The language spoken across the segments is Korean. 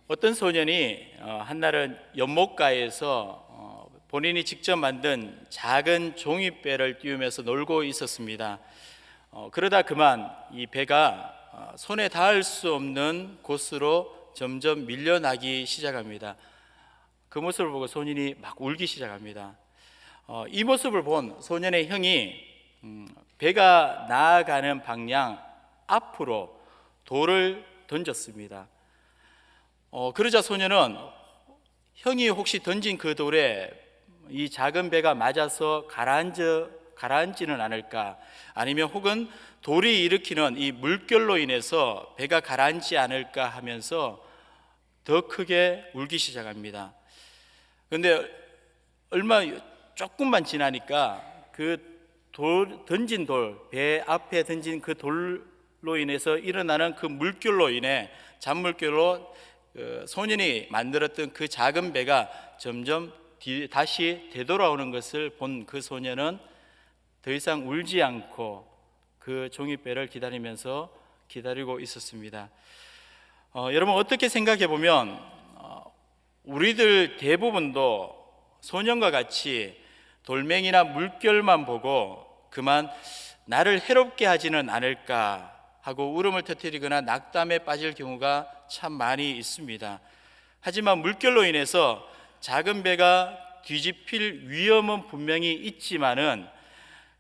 어떤 소년이 한날은 연못가에서 본인이 직접 만든 작은 종이배를 띄우면서 놀고 있었습니다. 그러다 그만 이 배가 손에 닿을 수 없는 곳으로 점점 밀려나기 시작합니다. 그 모습을 보고 소년이 막 울기 시작합니다. 이 모습을 본 소년의 형이 배가 나아가는 방향 앞으로 돌을 던졌습니다. 그러자 소년은 형이 혹시 던진 그 돌에 이 작은 배가 맞아서 가라앉지는 않을까, 아니면 혹은 돌이 일으키는 이 물결로 인해서 배가 가라앉지 않을까 하면서 더 크게 울기 시작합니다. 그런데 조금만 지나니까 던진 돌, 배 앞에 던진 그 돌로 인해서 일어나는 그 물결로 인해 잔물결로 소년이 만들었던 그 작은 배가 점점 다시 되돌아오는 것을 본 그 소년은 더 이상 울지 않고 그 종이배를 기다리고 있었습니다. 여러분, 어떻게 생각해 보면 우리들 대부분도 소년과 같이 돌멩이나 물결만 보고 그만 나를 해롭게 하지는 않을까 하고 울음을 터뜨리거나 낙담에 빠질 경우가 참 많이 있습니다. 하지만 물결로 인해서 작은 배가 뒤집힐 위험은 분명히 있지만은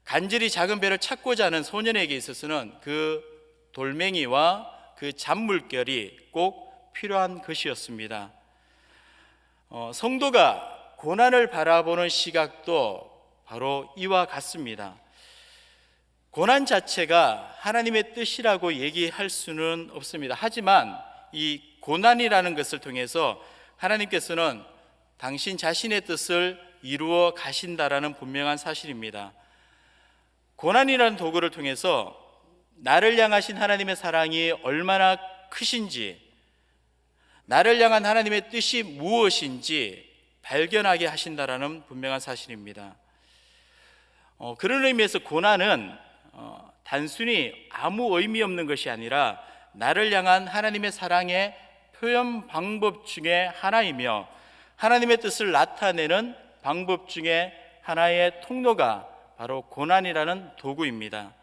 간절히 작은 배를 찾고자 하는 소년에게 있어서는 그 돌멩이와 그 잔물결이 꼭 필요한 것이었습니다. 성도가 고난을 바라보는 시각도 바로 이와 같습니다. 고난 자체가 하나님의 뜻이라고 얘기할 수는 없습니다. 하지만 이 고난이라는 것을 통해서 하나님께서는 당신 자신의 뜻을 이루어 가신다라는 분명한 사실입니다. 고난이라는 도구를 통해서 나를 향하신 하나님의 사랑이 얼마나 크신지, 나를 향한 하나님의 뜻이 무엇인지 발견하게 하신다라는 분명한 사실입니다. 그런 의미에서 고난은 단순히 아무 의미 없는 것이 아니라 나를 향한 하나님의 사랑의 표현 방법 중에 하나이며 하나님의 뜻을 나타내는 방법 중에 하나의 통로가 바로 고난이라는 도구입니다.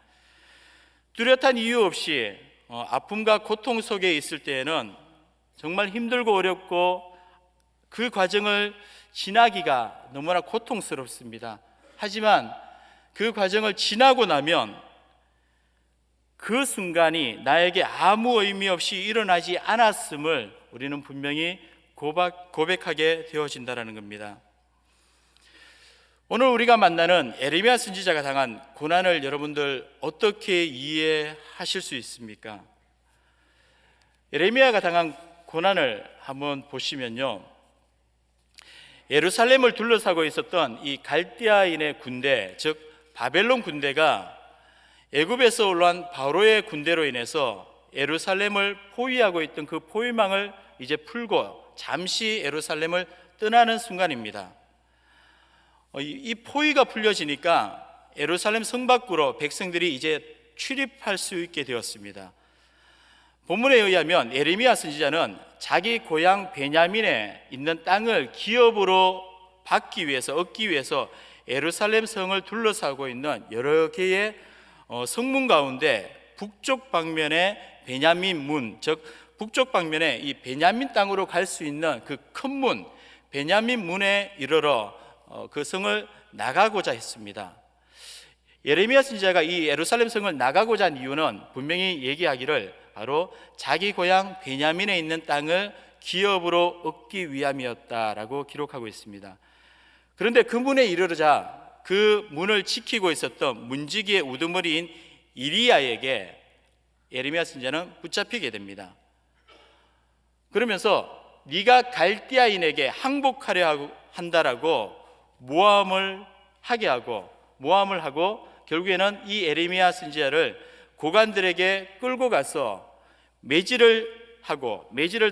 뚜렷한 이유 없이 아픔과 고통 속에 있을 때에는 정말 힘들고 어렵고 그 과정을 지나기가 너무나 고통스럽습니다. 하지만 그 과정을 지나고 나면 그 순간이 나에게 아무 의미 없이 일어나지 않았음을 우리는 분명히 고백하게 되어진다는 겁니다. 오늘 우리가 만나는 에레미야 선지자가 당한 고난을 여러분들 어떻게 이해하실 수 있습니까? 에레미야가 당한 고난을 한번 보시면요, 예루살렘을 둘러싸고 있었던 이 갈대아인의 군대, 즉 바벨론 군대가 애굽에서 올라온 바로의 군대로 인해서 예루살렘을 포위하고 있던 그 포위망을 이제 풀고 잠시 예루살렘을 떠나는 순간입니다. 이 포위가 풀려지니까 예루살렘 성 밖으로 백성들이 이제 출입할 수 있게 되었습니다. 본문에 의하면 예레미야 선지자는 자기 고향 베냐민에 있는 땅을 기업으로 얻기 위해서 예루살렘 성을 둘러싸고 있는 여러 개의 성문 가운데 북쪽 방면에 베냐민 문, 즉 북쪽 방면에 이 베냐민 땅으로 갈 수 있는 그 큰 문, 베냐민 문에 이르러 그 성을 나가고자 했습니다. 예레미야 선지자가 이 예루살렘 성을 나가고자 한 이유는 분명히 얘기하기를 바로 자기 고향 베냐민에 있는 땅을 기업으로 얻기 위함이었다라고 기록하고 있습니다. 그런데 그 문에 이르르자 그 문을 지키고 있었던 문지기의 우두머리인 이리야에게 예레미야 선지자는 붙잡히게 됩니다. 그러면서 네가 갈대아인에게 항복하려 한다라고 모함을 하고 결국에는 이 예레미야 선지자를 고관들에게 끌고 가서 매질을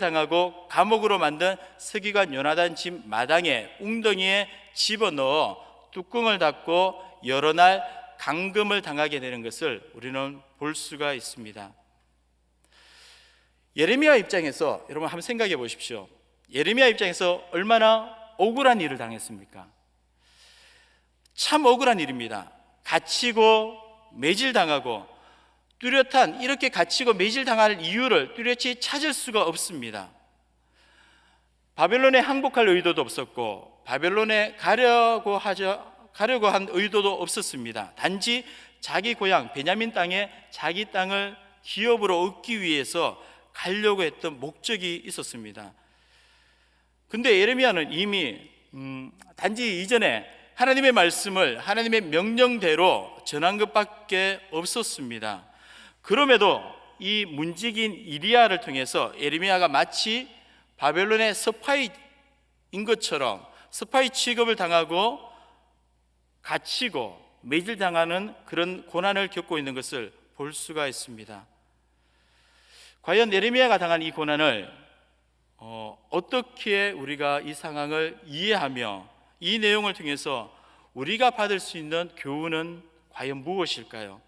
당하고 감옥으로 만든 서기관 요나단 집 마당에 웅덩이에 집어넣어 뚜껑을 닫고 여러 날 감금을 당하게 되는 것을 우리는 볼 수가 있습니다. 예레미야 입장에서 여러분 한번 생각해 보십시오. 예레미야 입장에서 얼마나 억울한 일을 당했습니까? 참 억울한 일입니다. 갇히고 매질당하고, 뚜렷한 이렇게 갇히고 매질당할 이유를 뚜렷이 찾을 수가 없습니다. 바벨론에 항복할 의도도 없었고 바벨론에 가려고 한 의도도 없었습니다. 단지 자기 고향 베냐민 땅에 자기 땅을 기업으로 얻기 위해서 가려고 했던 목적이 있었습니다. 근데 예레미야는 이미 단지 이전에 하나님의 말씀을 하나님의 명령대로 전한 것밖에 없었습니다. 그럼에도 이 문지기인 이리야를 통해서 예레미야가 마치 바벨론의 스파이인 것처럼 스파이 취급을 당하고 갇히고 매질당하는 그런 고난을 겪고 있는 것을 볼 수가 있습니다. 과연 예레미야가 당한 이 고난을 어떻게 우리가 이 상황을 이해하며 이 내용을 통해서 우리가 받을 수 있는 교훈은 과연 무엇일까요?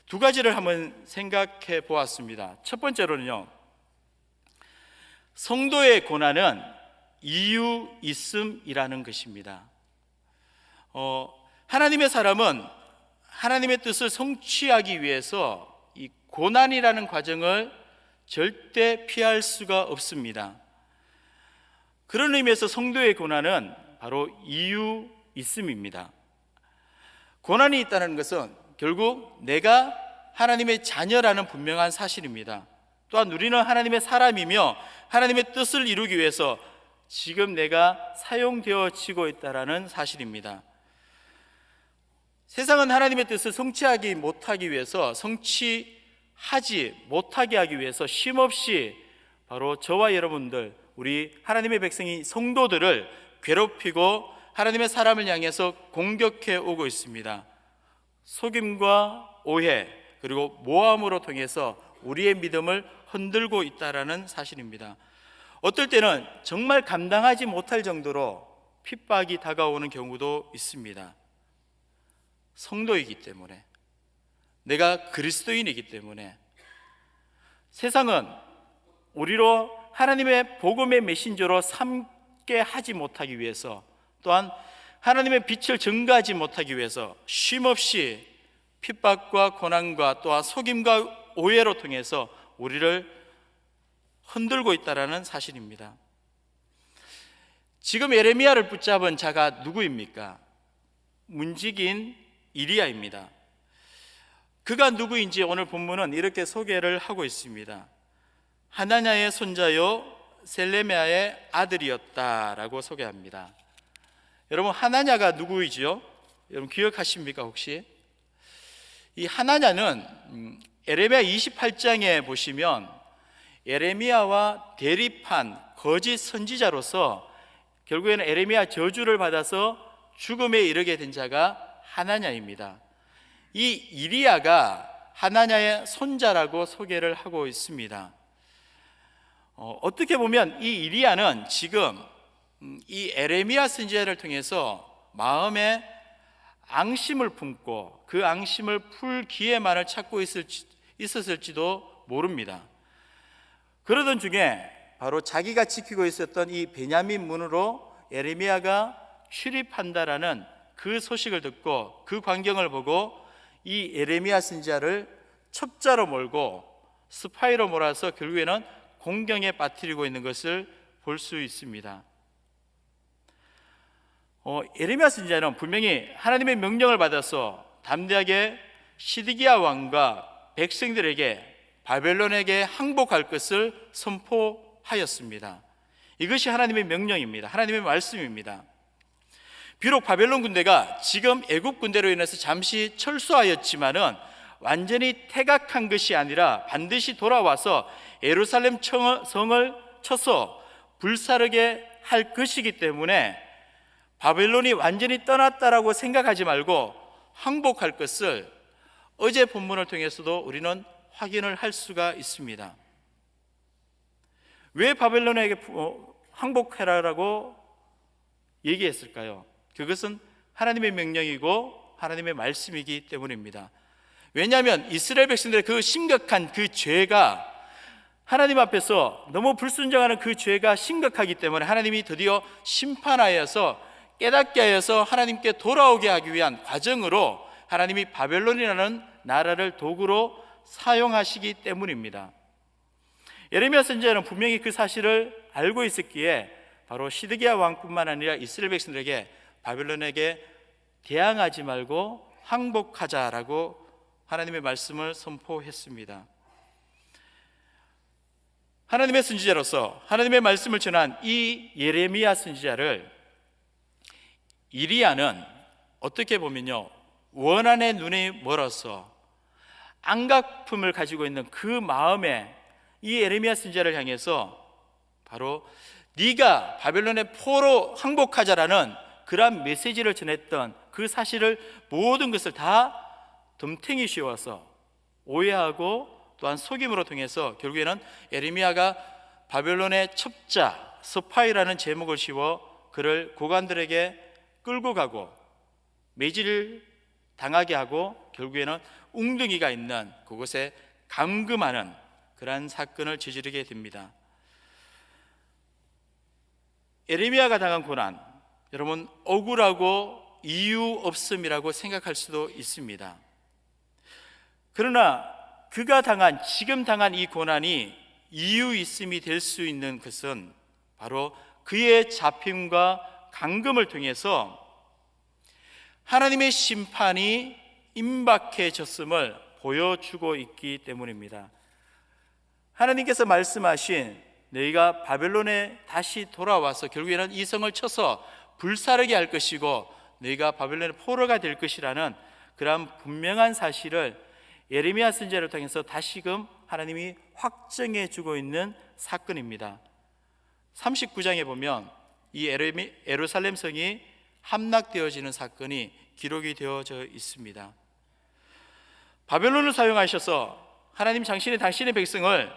두 가지를 한번 생각해 보았습니다. 첫 번째로는요, 성도의 고난은 이유 있음이라는 것입니다. 하나님의 사람은 하나님의 뜻을 성취하기 위해서 이 고난이라는 과정을 절대 피할 수가 없습니다. 그런 의미에서 성도의 고난은 바로 이유 있음입니다. 고난이 있다는 것은 결국 내가 하나님의 자녀라는 분명한 사실입니다. 또한 우리는 하나님의 사람이며 하나님의 뜻을 이루기 위해서 지금 내가 사용되어지고 있다는 사실입니다. 세상은 하나님의 뜻을 성취하기 못하기 위해서, 성취하지 못하게 하기 위해서 쉼없이 바로 저와 여러분들, 우리 하나님의 백성이 성도들을 괴롭히고 하나님의 사람을 향해서 공격해 오고 있습니다. 속임과 오해 그리고 모함으로 통해서 우리의 믿음을 흔들고 있다는 사실입니다. 어떨 때는 정말 감당하지 못할 정도로 핍박이 다가오는 경우도 있습니다. 성도이기 때문에, 내가 그리스도인이기 때문에. 세상은 우리로 하나님의 복음의 메신저로 삼게 하지 못하기 위해서, 또한 하나님의 빛을 증거하지 못하기 위해서 쉼없이 핍박과 고난과 또한 속임과 오해로 통해서 우리를 흔들고 있다는 사실입니다. 지금 예레미야를 붙잡은 자가 누구입니까? 문지기인 이리야입니다. 그가 누구인지 오늘 본문은 이렇게 소개를 하고 있습니다. 하나냐의 손자요 셀레미야의 아들이었다라고 소개합니다. 여러분, 하나냐가 누구이지요? 여러분 기억하십니까 혹시? 이 하나냐는 예레미야 28장에 보시면 예레미야와 대립한 거짓 선지자로서 결국에는 예레미야 저주를 받아서 죽음에 이르게 된 자가 하나냐입니다. 이 이리야가 하나냐의 손자라고 소개를 하고 있습니다. 어떻게 보면 이 이리야는 지금 이 예레미야 선지자를 통해서 마음에 앙심을 품고 그 앙심을 풀 기회만을 찾고 있었을지도 모릅니다. 그러던 중에 바로 자기가 지키고 있었던 이 베냐민 문으로 예레미야가 출입한다라는 그 소식을 듣고 그 광경을 보고 이 예레미야 선지자를 첩자로 몰고 스파이로 몰아서 결국에는 공경에 빠뜨리고 있는 것을 볼 수 있습니다. 예레미야 선지자는 분명히 하나님의 명령을 받아서 담대하게 시드기야 왕과 백성들에게 바벨론에게 항복할 것을 선포하였습니다. 이것이 하나님의 명령입니다. 하나님의 말씀입니다. 비록 바벨론 군대가 지금 애굽 군대로 인해서 잠시 철수하였지만은 완전히 퇴각한 것이 아니라 반드시 돌아와서 예루살렘 성을 쳐서 불사르게 할 것이기 때문에 바벨론이 완전히 떠났다라고 생각하지 말고 항복할 것을 어제 본문을 통해서도 우리는 확인을 할 수가 있습니다. 왜 바벨론에게 항복해라라고 얘기했을까요? 그것은 하나님의 명령이고 하나님의 말씀이기 때문입니다. 왜냐하면 이스라엘 백성들의 그 심각한 그 죄가 하나님 앞에서 너무 불순종하는 그 죄가 심각하기 때문에 하나님이 드디어 심판하여서 깨닫게 하여서 하나님께 돌아오게 하기 위한 과정으로 하나님이 바벨론이라는 나라를 도구로 사용하시기 때문입니다. 예레미야 선지자는 분명히 그 사실을 알고 있었기에 바로 시드기야 왕뿐만 아니라 이스라엘 백성들에게 바벨론에게 대항하지 말고 항복하자라고 하나님의 말씀을 선포했습니다. 하나님의 선지자로서 하나님의 말씀을 전한 이 예레미야 선지자를 이리야는 어떻게 보면요, 원한의 눈이 멀어서 안각품을 가지고 있는 그 마음에 이 예레미야 선지자를 향해서 바로 네가 바벨론의 포로 항복하자라는 그러한 메시지를 전했던 그 사실을 모든 것을 다 덤탱이 씌워서 오해하고 또한 속임으로 통해서 결국에는 예레미야가 바벨론의 첩자 스파이라는 제목을 씌워 그를 고관들에게 끌고 가고 매질 당하게 하고 결국에는 웅덩이가 있는 그곳에 감금하는 그러한 사건을 저지르게 됩니다. 예레미야가 당한 고난, 여러분 억울하고 이유 없음이라고 생각할 수도 있습니다. 그러나 그가 지금 당한 이 고난이 이유 있음이 될 수 있는 것은 바로 그의 잡힘과 감금을 통해서 하나님의 심판이 임박해졌음을 보여주고 있기 때문입니다. 하나님께서 말씀하신 너희가 바벨론에 다시 돌아와서 결국에는 이 성을 쳐서 불사르게 할 것이고 너희가 바벨론의 포로가 될 것이라는 그러한 분명한 사실을 예레미야 선지자를 통해서 다시금 하나님이 확정해 주고 있는 사건입니다. 39장에 보면 이 예루살렘 성이 함락되어지는 사건이 기록이 되어져 있습니다. 바벨론을 사용하셔서 하나님 당신의 백성을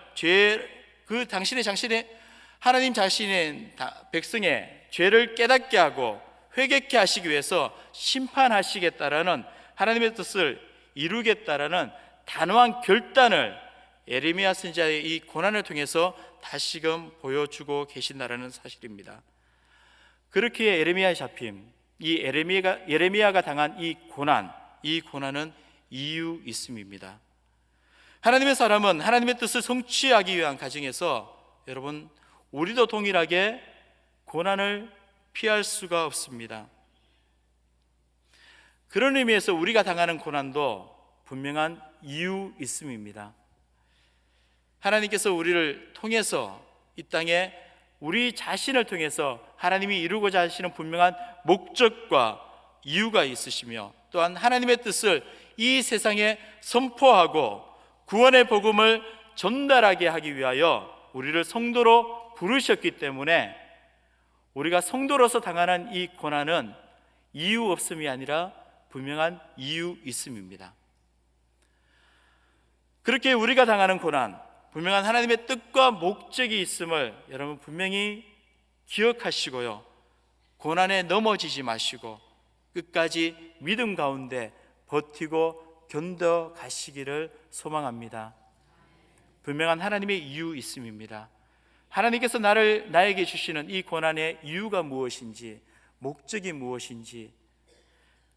하나님 자신의 백성의 죄를 깨닫게 하고 회개케 하시기 위해서 심판하시겠다라는 하나님의 뜻을 이루겠다라는 단호한 결단을 예레미야 선지자의 이 고난을 통해서 다시금 보여주고 계신다라는 사실입니다. 그렇게 예레미야의 잡힘, 이 예레미야가 당한 이 고난은 이유 있음입니다. 하나님의 사람은 하나님의 뜻을 성취하기 위한 과정에서 여러분 우리도 동일하게 고난을 피할 수가 없습니다. 그런 의미에서 우리가 당하는 고난도 분명한 이유 있음입니다. 하나님께서 우리를 통해서 이 땅에 우리 자신을 통해서 하나님이 이루고자 하시는 분명한 목적과 이유가 있으시며 또한 하나님의 뜻을 이 세상에 선포하고 구원의 복음을 전달하게 하기 위하여 우리를 성도로 부르셨기 때문에 우리가 성도로서 당하는 이 고난은 이유 없음이 아니라 분명한 이유 있음입니다. 그렇게 우리가 당하는 고난, 분명한 하나님의 뜻과 목적이 있음을 여러분 분명히 기억하시고요, 고난에 넘어지지 마시고 끝까지 믿음 가운데 버티고 견뎌가시기를 소망합니다. 분명한 하나님의 이유 있음입니다. 하나님께서 나에게 주시는 이 고난의 이유가 무엇인지, 목적이 무엇인지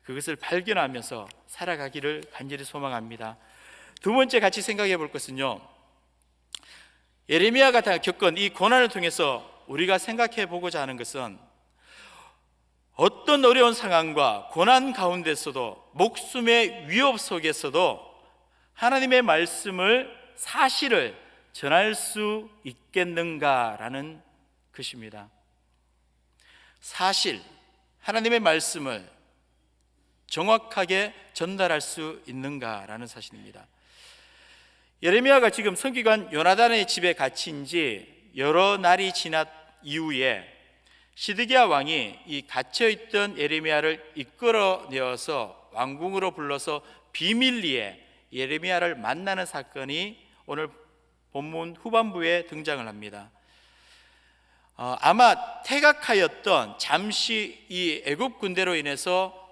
그것을 발견하면서 살아가기를 간절히 소망합니다. 두 번째 같이 생각해 볼 것은요, 예레미야가 겪은 이 고난을 통해서 우리가 생각해 보고자 하는 것은 어떤 어려운 상황과 고난 가운데서도 목숨의 위협 속에서도 하나님의 말씀을 사실을 전할 수 있겠는가라는 것입니다. 사실, 하나님의 말씀을 정확하게 전달할 수 있는가라는 사실입니다. 예레미야가 지금 서기관 요나단의 집에 갇힌 지 여러 날이 지난 이후에 시드기야 왕이 이 갇혀있던 예레미야를 이끌어내어서 왕궁으로 불러서 비밀리에 예레미야를 만나는 사건이 오늘 본문 후반부에 등장을 합니다. 아마 퇴각하였던, 잠시 이 애굽 군대로 인해서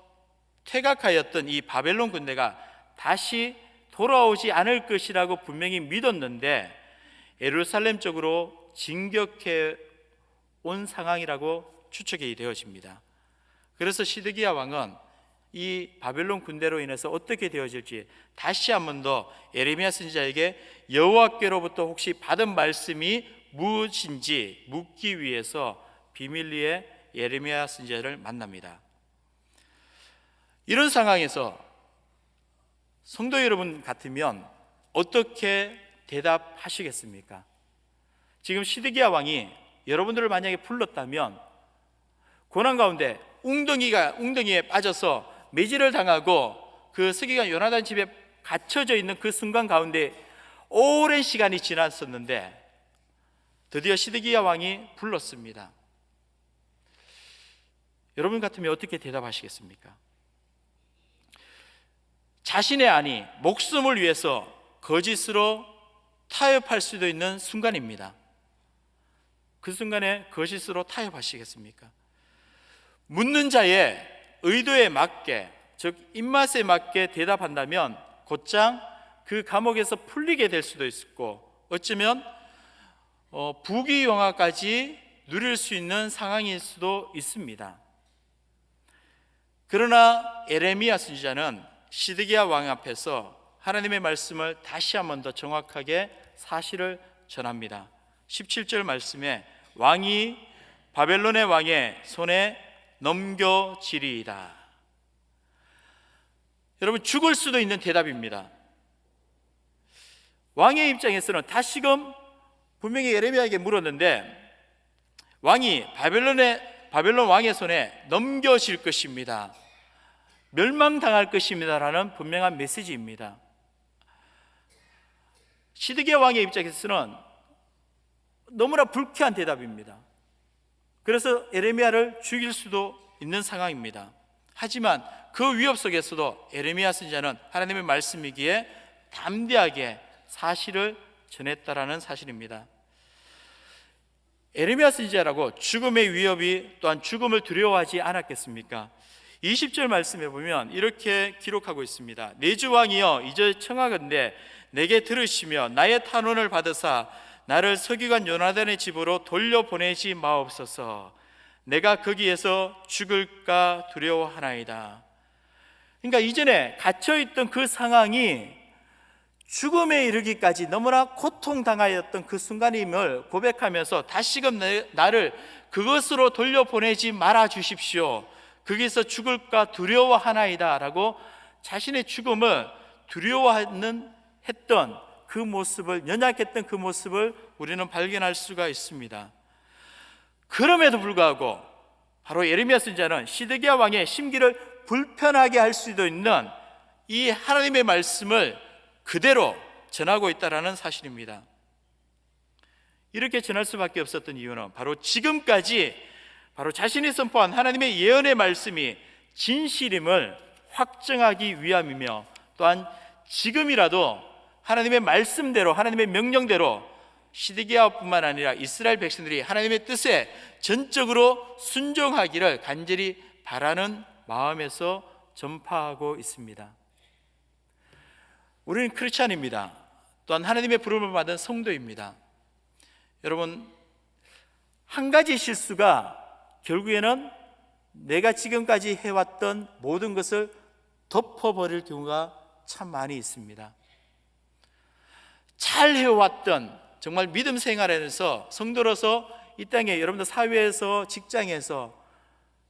퇴각하였던 이 바벨론 군대가 다시 돌아오지 않을 것이라고 분명히 믿었는데 예루살렘 쪽으로 진격해 온 상황이라고 추측이 되어집니다. 그래서 시드기야 왕은 이 바벨론 군대로 인해서 어떻게 되어질지 다시 한 번 더 예레미야 선지자에게 여호와께로부터 혹시 받은 말씀이 무엇인지 묻기 위해서 비밀리에 예레미야 선지자를 만납니다. 이런 상황에서 성도 여러분 같으면 어떻게 대답하시겠습니까? 지금 시드기야 왕이 여러분들을 만약에 불렀다면 고난 가운데 웅덩이에 빠져서 매질을 당하고 그 서기관 요나단 집에 갇혀져 있는 그 순간 가운데 오랜 시간이 지났었는데 드디어 시드기야 왕이 불렀습니다. 여러분 같으면 어떻게 대답하시겠습니까? 자신의 아니 목숨을 위해서 거짓으로 타협할 수도 있는 순간입니다. 그 순간에 거짓으로 타협하시겠습니까? 묻는 자의 의도에 맞게, 즉 입맛에 맞게 대답한다면 곧장 그 감옥에서 풀리게 될 수도 있고 어쩌면 부귀영화까지 누릴 수 있는 상황일 수도 있습니다. 그러나 예레미야 선지자는 시드기야 왕 앞에서 하나님의 말씀을 다시 한 번 더 정확하게 사실을 전합니다. 17절 말씀에 왕이 바벨론의 왕의 손에 넘겨지리이다. 여러분, 죽을 수도 있는 대답입니다. 왕의 입장에서는 다시금 분명히 예레미야에게 물었는데 왕이 바벨론 왕의 손에 넘겨질 것입니다. 멸망당할 것입니다라는 분명한 메시지입니다. 시드기야 왕의 입장에서는 너무나 불쾌한 대답입니다. 그래서 예레미야를 죽일 수도 있는 상황입니다. 하지만 그 위협 속에서도 예레미야 선지자는 하나님의 말씀이기에 담대하게 사실을 전했다라는 사실입니다. 예레미야 선지자라고 죽음의 위협이 또한 죽음을 두려워하지 않았겠습니까? 20절 말씀에 보면 이렇게 기록하고 있습니다. 내 주 왕이여 이제 청하건대 내게 들으시며 나의 탄원을 받으사 나를 서기관 요나단의 집으로 돌려보내지 마옵소서. 내가 거기에서 죽을까 두려워하나이다. 그러니까 이전에 갇혀있던 그 상황이 죽음에 이르기까지 너무나 고통당하였던 그 순간임을 고백하면서 다시금 나를 그것으로 돌려보내지 말아 주십시오. 거기서 죽을까 두려워하나이다 라고 자신의 죽음을 두려워했던 그 모습을, 연약했던 그 모습을 우리는 발견할 수가 있습니다. 그럼에도 불구하고 바로 예레미야 선지자는 시드기야 왕의 심기를 불편하게 할 수도 있는 이 하나님의 말씀을 그대로 전하고 있다는 사실입니다. 이렇게 전할 수밖에 없었던 이유는 바로 지금까지 바로 자신이 선포한 하나님의 예언의 말씀이 진실임을 확증하기 위함이며 또한 지금이라도 하나님의 말씀대로, 하나님의 명령대로 시드기야뿐만 아니라 이스라엘 백성들이 하나님의 뜻에 전적으로 순종하기를 간절히 바라는 마음에서 전파하고 있습니다. 우리는 크리스찬입니다. 또한 하나님의 부름을 받은 성도입니다. 여러분, 한 가지 실수가 결국에는 내가 지금까지 해왔던 모든 것을 덮어버릴 경우가 참 많이 있습니다. 잘 해왔던 정말 믿음 생활에서 성도로서 이 땅에 여러분들 사회에서 직장에서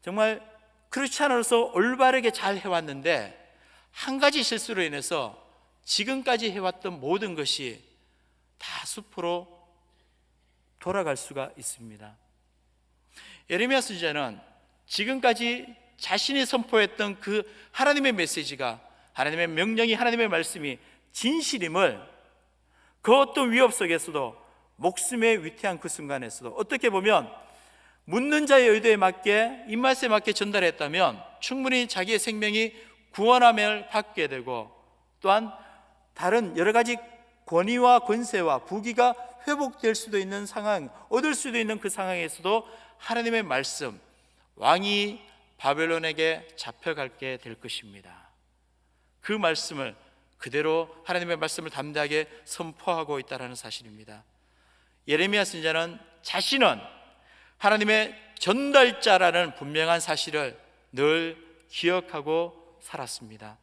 정말 크리스찬으로서 올바르게 잘 해왔는데 한 가지 실수로 인해서 지금까지 해왔던 모든 것이 다 숲으로 돌아갈 수가 있습니다. 예레미야 선지자는 지금까지 자신이 선포했던 그 하나님의 메시지가, 하나님의 명령이, 하나님의 말씀이 진실임을 그 어떤 위협 속에서도, 목숨에 위태한 그 순간에서도 어떻게 보면 묻는 자의 의도에 맞게, 입맛에 맞게 전달했다면 충분히 자기의 생명이 구원함을 받게 되고 또한 다른 여러 가지 권위와 권세와 부귀가 회복될 수도 있는 상황, 얻을 수도 있는 그 상황에서도 하나님의 말씀, 왕이 바벨론에게 잡혀갈게 될 것입니다. 그 말씀을 그대로, 하나님의 말씀을 담대하게 선포하고 있다는 사실입니다. 예레미야 선지자는 자신은 하나님의 전달자라는 분명한 사실을 늘 기억하고 살았습니다.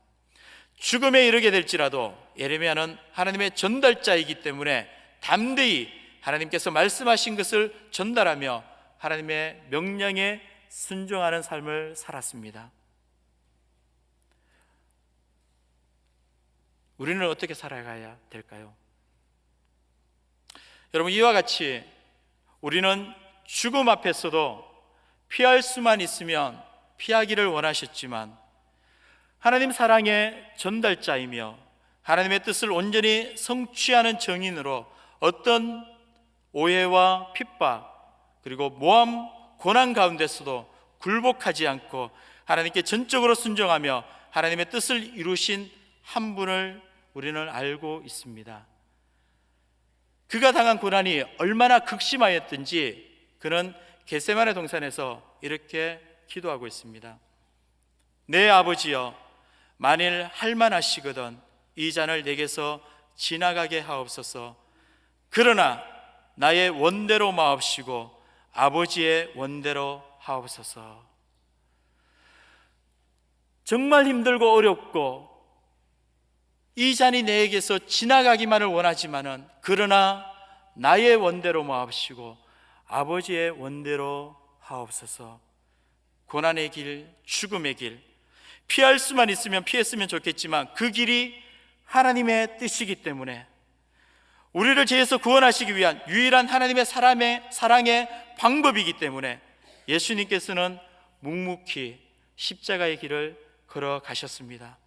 죽음에 이르게 될지라도 예레미야는 하나님의 전달자이기 때문에 담대히 하나님께서 말씀하신 것을 전달하며 하나님의 명령에 순종하는 삶을 살았습니다. 우리는 어떻게 살아가야 될까요? 여러분, 이와 같이 우리는 죽음 앞에서도 피할 수만 있으면 피하기를 원하셨지만 하나님 사랑의 전달자이며 하나님의 뜻을 온전히 성취하는 증인으로 어떤 오해와 핍박 그리고 모함, 고난 가운데서도 굴복하지 않고 하나님께 전적으로 순종하며 하나님의 뜻을 이루신 한 분을 우리는 알고 있습니다. 그가 당한 고난이 얼마나 극심하였든지 그는 겟세마네 동산에서 이렇게 기도하고 있습니다. 내 아버지여, 만일 할만하시거든 이 잔을 내게서 지나가게 하옵소서. 그러나 나의 원대로 마옵시고 아버지의 원대로 하옵소서. 정말 힘들고 어렵고 이 잔이 내게서 지나가기만을 원하지만은 그러나 나의 원대로 마옵시고 아버지의 원대로 하옵소서. 고난의 길, 죽음의 길, 피할 수만 있으면 피했으면 좋겠지만 그 길이 하나님의 뜻이기 때문에 우리를 죄에서 구원하시기 위한 유일한 하나님의 사랑의 방법이기 때문에 예수님께서는 묵묵히 십자가의 길을 걸어가셨습니다.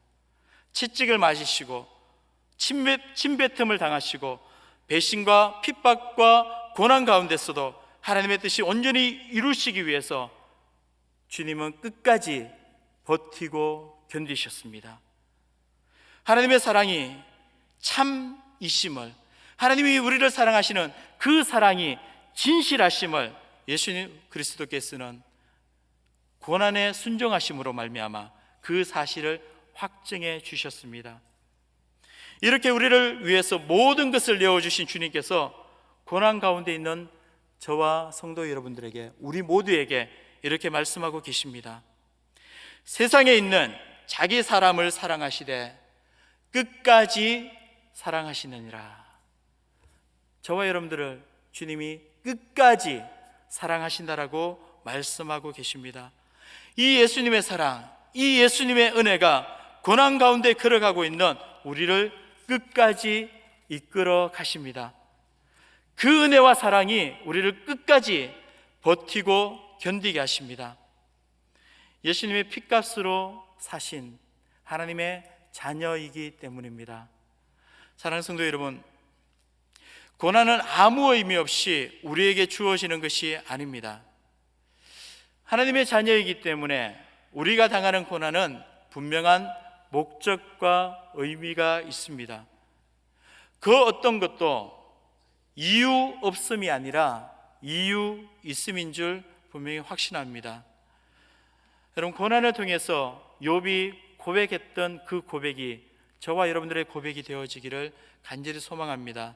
채찍을 맞으시고 침뱉음을 당하시고 배신과 핍박과 고난 가운데서도 하나님의 뜻이 온전히 이루시기 위해서 주님은 끝까지 버티고 견디셨습니다. 하나님의 사랑이 참이심을, 하나님이 우리를 사랑하시는 그 사랑이 진실하심을 예수님 그리스도께서는 고난에 순종하심으로 말미암아 그 사실을 확증해 주셨습니다. 이렇게 우리를 위해서 모든 것을 내어주신 주님께서 고난 가운데 있는 저와 성도 여러분들에게, 우리 모두에게 이렇게 말씀하고 계십니다. 세상에 있는 자기 사람을 사랑하시되 끝까지 사랑하시느니라. 저와 여러분들을 주님이 끝까지 사랑하신다라고 말씀하고 계십니다. 이 예수님의 사랑, 이 예수님의 은혜가 고난 가운데 걸어가고 있는 우리를 끝까지 이끌어 가십니다. 그 은혜와 사랑이 우리를 끝까지 버티고 견디게 하십니다. 예수님의 핏값으로 사신 하나님의 자녀이기 때문입니다. 사랑하는 성도 여러분, 고난은 아무 의미 없이 우리에게 주어지는 것이 아닙니다. 하나님의 자녀이기 때문에 우리가 당하는 고난은 분명한 목적과 의미가 있습니다. 그 어떤 것도 이유 없음이 아니라 이유 있음인 줄 분명히 확신합니다. 여러분, 고난을 통해서 욥이 고백했던 그 고백이 저와 여러분들의 고백이 되어지기를 간절히 소망합니다.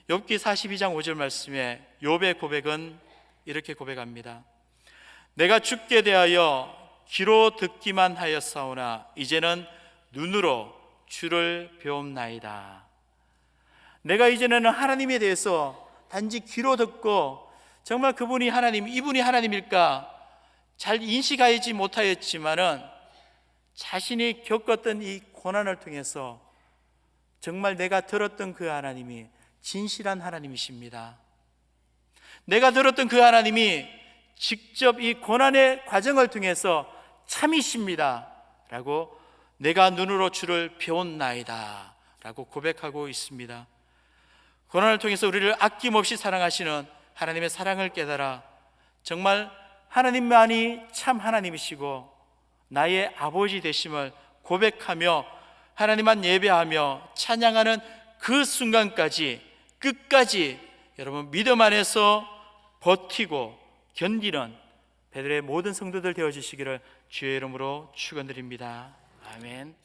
욥기 42장 5절 말씀에 욥의 고백은 이렇게 고백합니다. 내가 죽게 대하여 귀로 듣기만 하였사오나 이제는 눈으로 주를 배움나이다. 내가 이제는 하나님에 대해서 단지 귀로 듣고 정말 그분이 하나님, 이분이 하나님일까 잘 인식하지 못하였지만은 자신이 겪었던 이 고난을 통해서 정말 내가 들었던 그 하나님이 진실한 하나님이십니다. 내가 들었던 그 하나님이 직접 이 고난의 과정을 통해서 참이십니다 라고 내가 눈으로 주를 배웠나이다 라고 고백하고 있습니다. 고난을 통해서 우리를 아낌없이 사랑하시는 하나님의 사랑을 깨달아 정말 하나님만이 참 하나님이시고 나의 아버지 되심을 고백하며 하나님만 예배하며 찬양하는 그 순간까지 끝까지 여러분 믿음 안에서 버티고 견디는 베들의 모든 성도들 되어주시기를 주의 이름으로 축원드립니다. 아멘.